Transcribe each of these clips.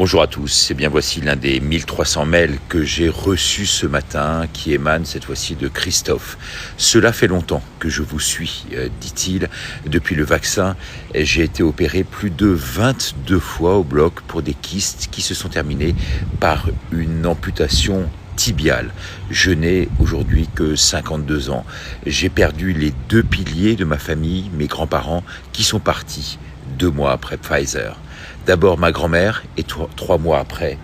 Bonjour à tous, et bien voici l'un des 1300 mails que j'ai reçus ce matin qui émanent cette fois-ci de Christophe. Cela fait longtemps que je vous suis, dit-il. Depuis le vaccin, j'ai été opéré plus de 22 fois au bloc pour des kystes qui se sont terminés par une amputation tibiale. Je n'ai aujourd'hui que 52 ans. J'ai perdu les 2 piliers de ma famille, mes grands-parents, qui sont partis 2 mois après Pfizer. D'abord ma grand-mère et 3 mois après,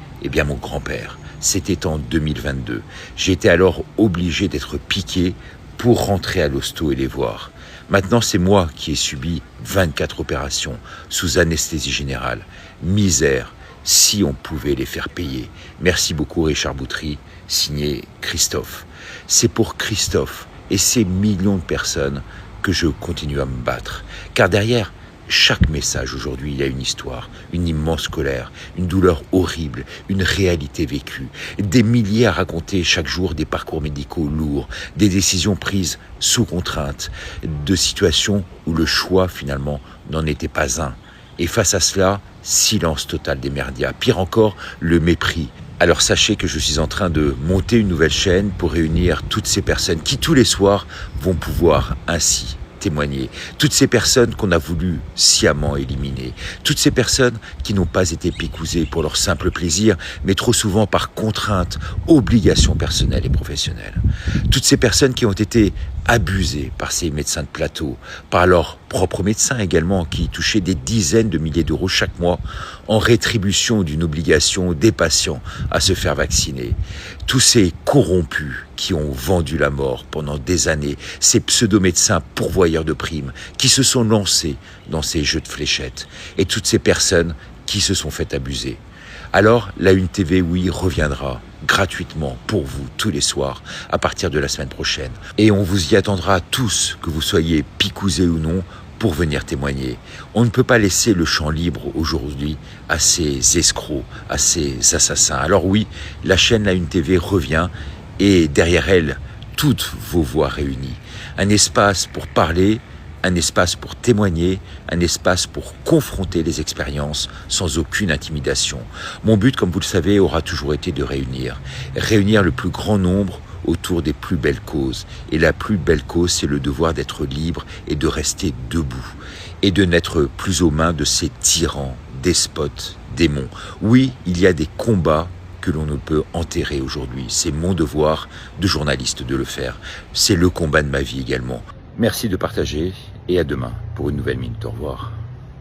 mon grand-père. C'était en 2022. J'ai été alors obligé d'être piqué pour rentrer à l'hosto et les voir. Maintenant, c'est moi qui ai subi 24 opérations sous anesthésie générale. Misère, si on pouvait les faire payer. Merci beaucoup Richard Boutry, signé Christophe. C'est pour Christophe et ces millions de personnes que je continue à me battre. Car derrière chaque message aujourd'hui, il y a une histoire, une immense colère, une douleur horrible, une réalité vécue. Des milliers à raconter chaque jour des parcours médicaux lourds, des décisions prises sous contrainte, de situations où le choix finalement n'en était pas un. Et face à cela, silence total des médias. Pire encore, le mépris. Alors sachez que je suis en train de monter une nouvelle chaîne pour réunir toutes ces personnes qui tous les soirs vont pouvoir ainsi témoigner. Toutes ces personnes qu'on a voulu sciemment éliminer. Toutes ces personnes qui n'ont pas été picousées pour leur simple plaisir, mais trop souvent par contrainte, obligation personnelle et professionnelle. Toutes ces personnes qui ont été abusées par ces médecins de plateau, par leurs propres médecins également, qui touchaient des dizaines de milliers d'euros chaque mois en rétribution d'une obligation des patients à se faire vacciner. Tous ces corrompus qui ont vendu la mort pendant des années, ces pseudo-médecins pourvoyeurs de primes qui se sont lancés dans ces jeux de fléchettes et toutes ces personnes qui se sont fait abuser. Alors, la Une TV, oui, reviendra gratuitement pour vous tous les soirs à partir de la semaine prochaine. Et on vous y attendra tous, que vous soyez picousés ou non, pour venir témoigner. On ne peut pas laisser le champ libre aujourd'hui à ces escrocs, à ces assassins. Alors oui, la chaîne La Une TV revient et derrière elle, toutes vos voix réunies. Un espace pour parler, un espace pour témoigner, un espace pour confronter les expériences sans aucune intimidation. Mon but, comme vous le savez, aura toujours été de réunir le plus grand nombre autour des plus belles causes. Et la plus belle cause, c'est le devoir d'être libre et de rester debout et de n'être plus aux mains de ces tyrans, despotes, démons. Oui, il y a des combats que l'on ne peut enterrer aujourd'hui. C'est mon devoir de journaliste de le faire. C'est le combat de ma vie également. Merci de partager et à demain pour une nouvelle minute. Au revoir.